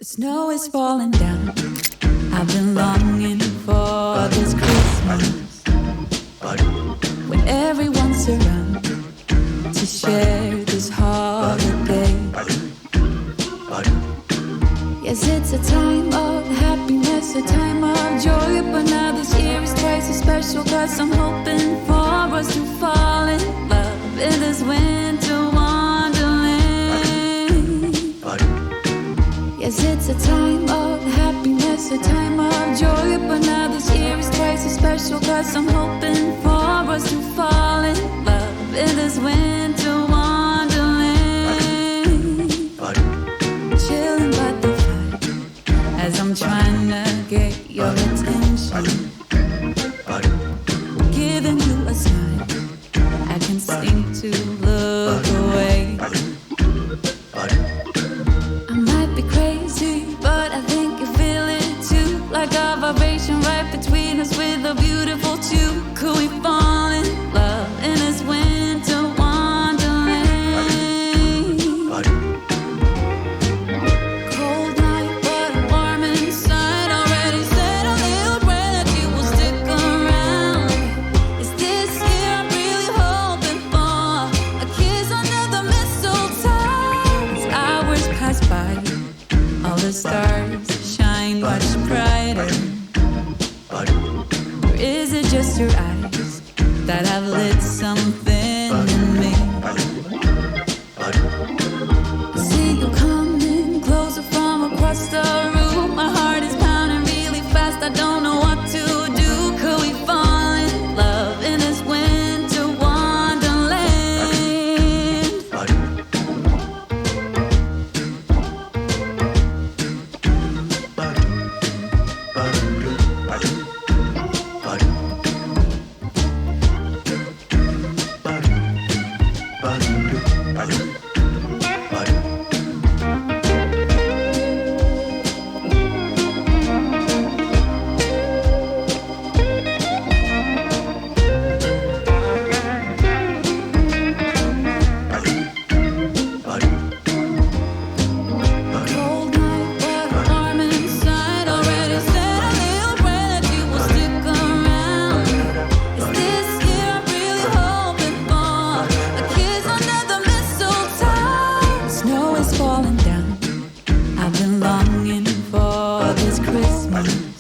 Snow is falling down. I've been longing for this Christmas when everyone's around to share this holiday. Yes, it's a time of happiness, a time of joy, but now this year is twice as special, 'cause I'm hoping for us to fall in love in this winter wonderland. Yes, it's a time of happiness, a time of joy, but now this year is twice as special, 'cause I'm hoping for us to fall in love in this winter wonderland. Chilling by the fire as I'm trying to get your attention, giving you a smile. I can seem to look away. I might be crazy, but I think you feel it too. Like a vibration right between us with a beautiful two. Could we fall in love in this winter wonderland? Cold night, but I'm warm inside. Already said a little prayer that you will stick around. Is this year I'm really hoping for a kiss under the mistletoe? As hours pass by, all the stars shine much brighter. Or is it just your eyes that have lit something in me? I see you coming closer from across the room. My heart is pounding really fast, I don't know what to do. Could we fall in love in this winter wonderland? Cold night, but warm inside. Already said a little prayer that you will stick around. Is this year I'm really hoping for a kiss under the mistletoe? Snow is falling down. I've been longing for this Christmas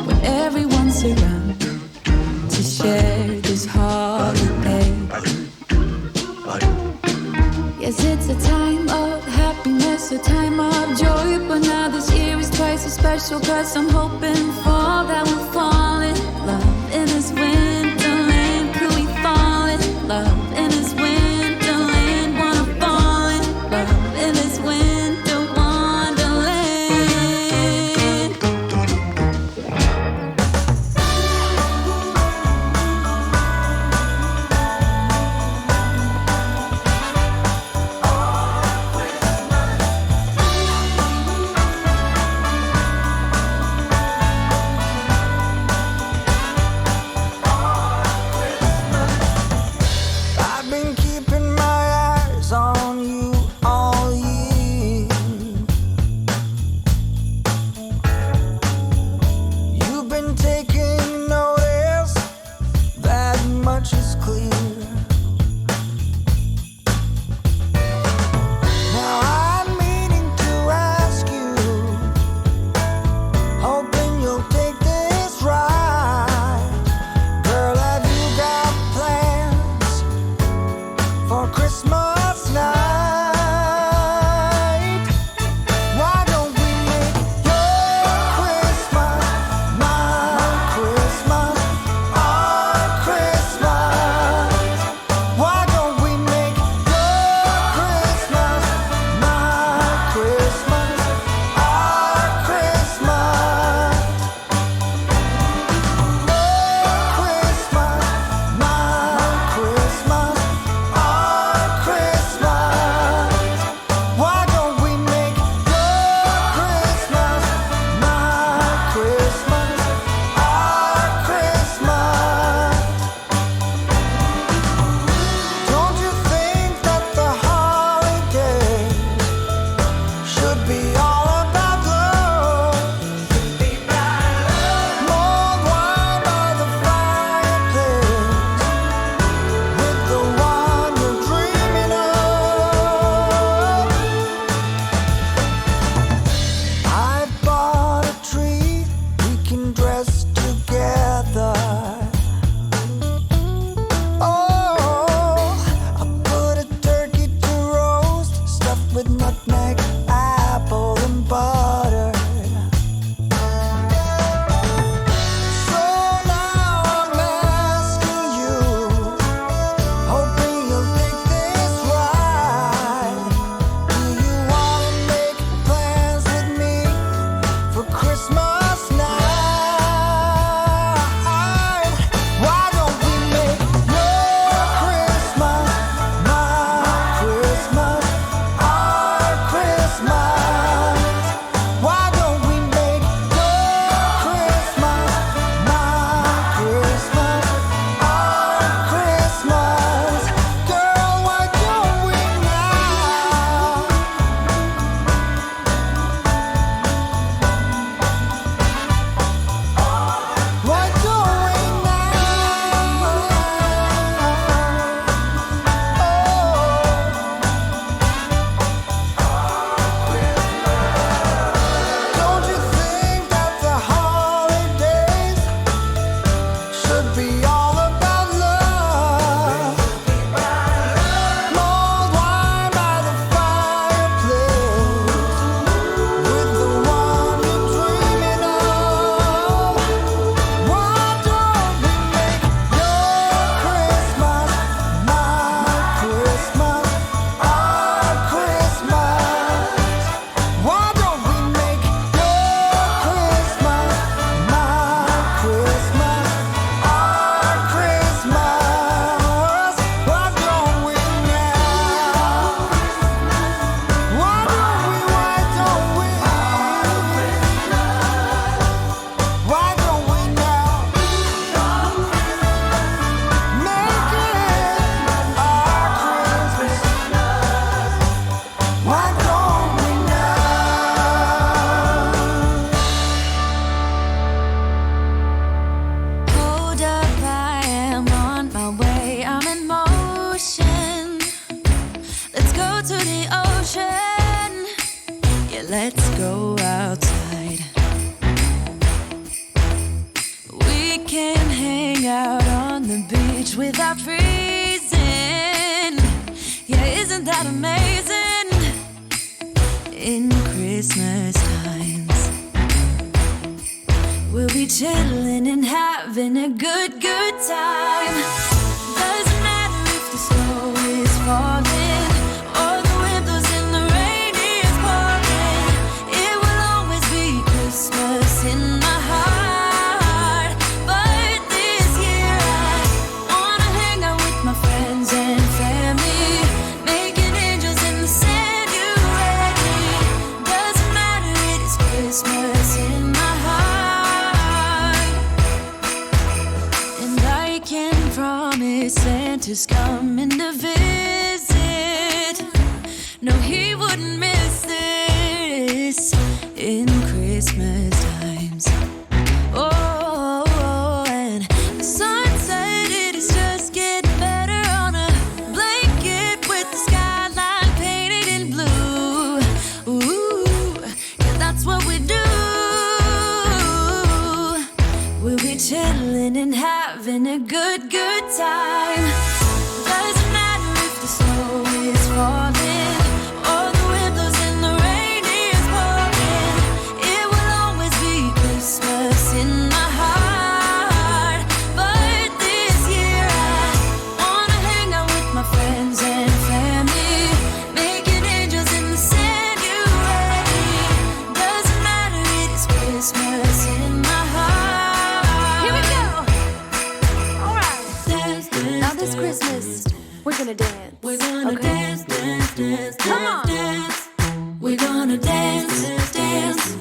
when everyone's around to share this holiday. Yes, it's a time of happiness, a time of joy, but now this year is twice as special, 'cause I'm hoping for that we'll fall in love in this winterland. Could we fall in love in this winterland? Wanna fall in love in this winter wonderland. Yeah, let's go outside. We can hang out on the beach without freezing. Yeah, isn't that amazing? In Christmas times, we'll be chilling and having a good time. Doesn't matter if the snow is falling or the wind blows and the rain is pouring. It will always be Christmas in my heart. But this year I wanna hang out with my friends and family, making angels in the sand. You ready? Doesn't matter, it is Christmas in my heart. And I can promise Santa's coming to visit. No, he wouldn't miss this in Christmas times. Oh, and the sun said it is just getting better on a blanket with the skyline painted in blue. Ooh, yeah, that's what we do. We'll be chilling and having a good time. Doesn't matter if the snow is falling or the wind blows and the rain is pouring. It will always be Christmas in my heart. But this year I wanna hang out with my friends and family, making angels in the sand. You ready? Doesn't matter, it is Christmas in my heart. Here we go. All right. Dance, dance, now this Christmas, we're gonna dance. We're gonna dance, dance, dance, Come on. dance. We're gonna dance, dance,